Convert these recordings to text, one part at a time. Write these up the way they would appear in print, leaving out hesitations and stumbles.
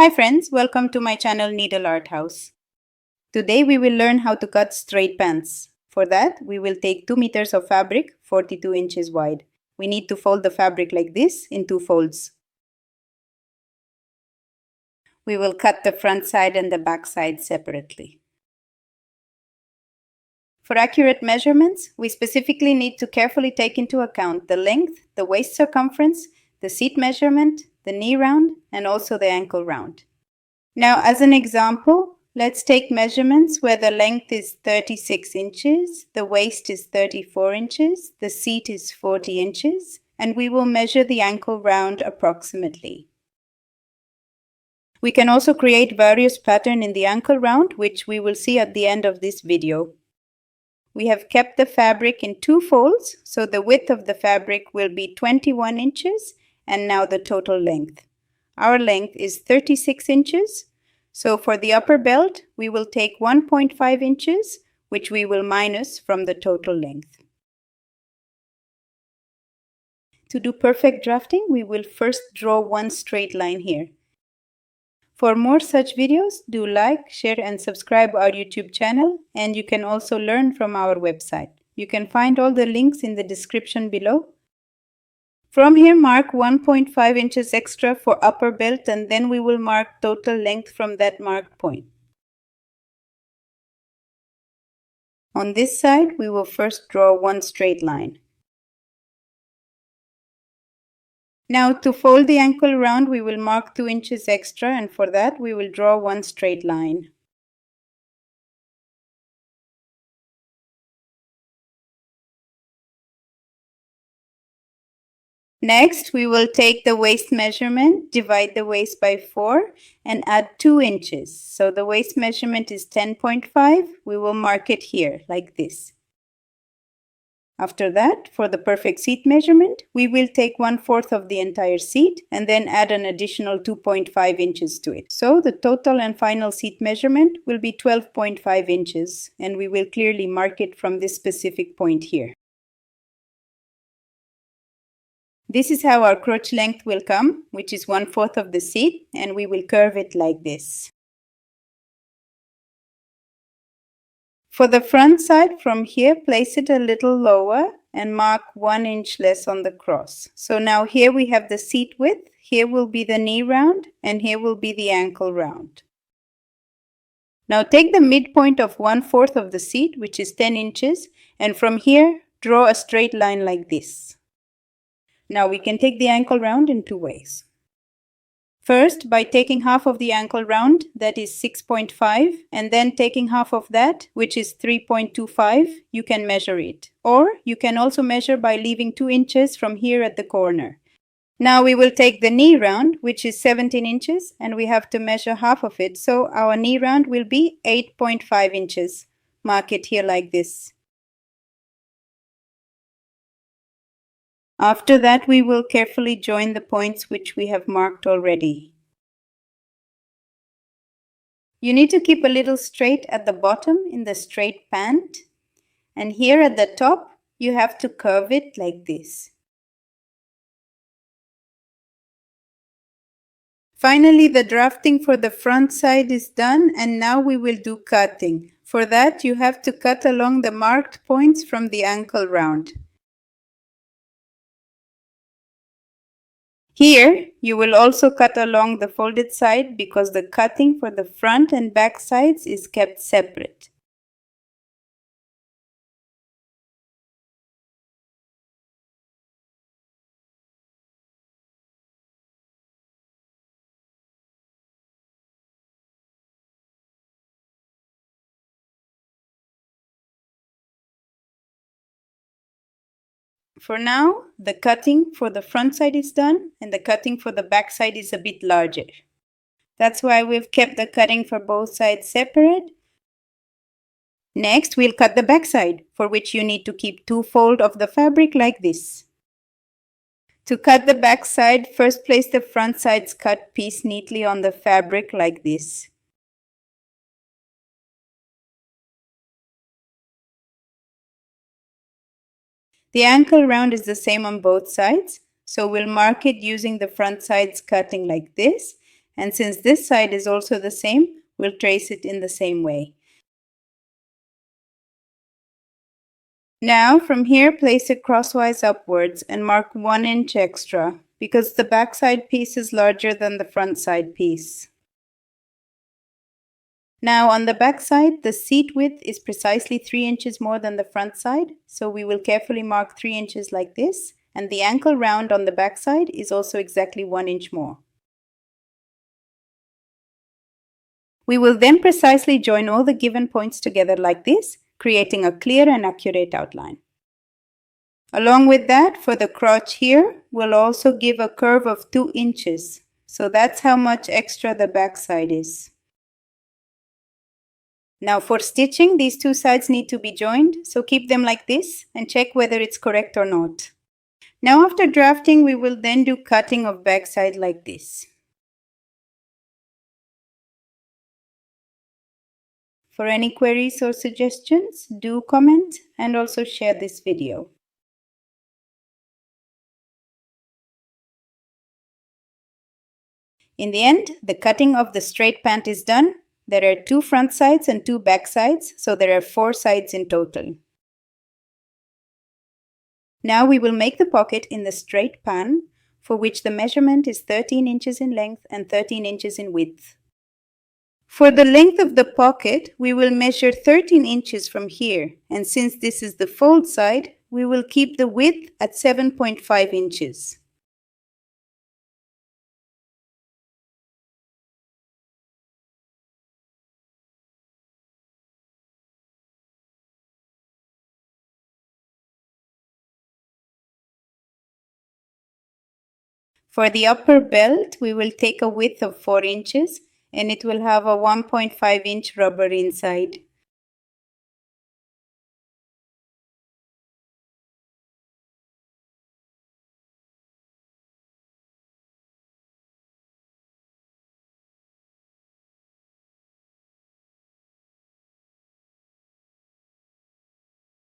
Hi friends, welcome to my channel Needle Art House. Today we will learn how to cut straight pants. For that, we will take 2 meters of fabric, 42 inches wide. We need to fold the fabric like this in 2 folds. We will cut the front side and the back side separately. For accurate measurements, we specifically need to carefully take into account the length, the waist circumference, the seat measurement, the knee round, and also the ankle round. Now, as an example, let's take measurements where the length is 36 inches, the waist is 34 inches, the seat is 40 inches, and we will measure the ankle round approximately. We can also create various patterns in the ankle round, which we will see at the end of this video. We have kept the fabric in 2 folds, so the width of the fabric will be 21 inches, and now the total length. Our length is 36 inches, so for the upper belt, we will take 1.5 inches, which we will minus from the total length. To do perfect drafting, we will first draw one straight line here. For more such videos, do like, share and subscribe our YouTube channel, and you can also learn from our website. You can find all the links in the description below. From here, mark 1.5 inches extra for upper belt, and then we will mark total length from that marked point. On this side, we will first draw one straight line. Now, to fold the ankle round, we will mark 2 inches extra, and for that, we will draw one straight line. Next, we will take the waist measurement, divide the waist by 4 and add 2 inches. So the waist measurement is 10.5. We will mark it here like this. After that, for the perfect seat measurement, we will take 1/4 of the entire seat and then add an additional 2.5 inches to it. So the total and final seat measurement will be 12.5 inches, and we will clearly mark it from this specific point here. This is how our crotch length will come, which is 1/4 of the seat, and we will curve it like this. For the front side, from here, place it a little lower and mark 1 inch less on the cross. So now here we have the seat width, here will be the knee round, and here will be the ankle round. Now take the midpoint of 1/4 of the seat, which is 10 inches, and from here, draw a straight line like this. Now we can take the ankle round in 2 ways. First, by taking half of the ankle round, that is 6.5, and then taking half of that, which is 3.25, you can measure it. Or you can also measure by leaving 2 inches from here at the corner. Now we will take the knee round, which is 17 inches, and we have to measure half of it, so our knee round will be 8.5 inches. Mark it here like this. After that, we will carefully join the points which we have marked already. You need to keep a little straight at the bottom in the straight pant, and here at the top, you have to curve it like this. Finally, the drafting for the front side is done, and now we will do cutting. For that, you have to cut along the marked points from the ankle round. Here, you will also cut along the folded side because the cutting for the front and back sides is kept separate. For now, the cutting for the front side is done and the cutting for the back side is a bit larger. That's why we've kept the cutting for both sides separate. Next, we'll cut the back side, for which you need to keep 2 folds of the fabric like this. To cut the back side, first place the front side's cut piece neatly on the fabric like this. The ankle round is the same on both sides, so we'll mark it using the front side's cutting like this, And since this side is also the same, we'll trace it in the same way. Now, from here, place it crosswise upwards and mark 1 inch extra, because the backside piece is larger than the front side piece. Now, on the back side, the seat width is precisely 3 inches more than the front side, so we will carefully mark 3 inches like this, and the ankle round on the back side is also exactly 1 inch more. We will then precisely join all the given points together like this, creating a clear and accurate outline. Along with that, for the crotch here, we'll also give a curve of 2 inches. So that's how much extra the back side is. Now for stitching, these two sides need to be joined, so keep them like this and check whether it's correct or not. Now after drafting, we will then do cutting of back side like this. For any queries or suggestions, do comment and also share this video. In the end, the cutting of the straight pant is done. There are 2 front sides and 2 back sides, so there are 4 sides in total. Now we will make the pocket in the straight pan, for which the measurement is 13 inches in length and 13 inches in width. For the length of the pocket, we will measure 13 inches from here, and since this is the fold side, we will keep the width at 7.5 inches. For the upper belt, we will take a width of 4 inches and it will have a 1.5 inch rubber inside.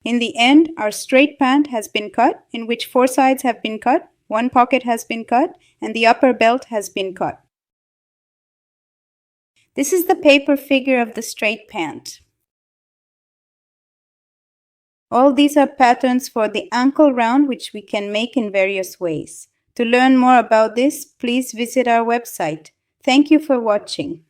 In the end, our straight pant has been cut, in which 4 sides have been cut, 1 pocket has been cut, and the upper belt has been cut. This is the paper figure of the straight pant. All these are patterns for the ankle round, which we can make in various ways. To learn more about this, please visit our website. Thank you for watching.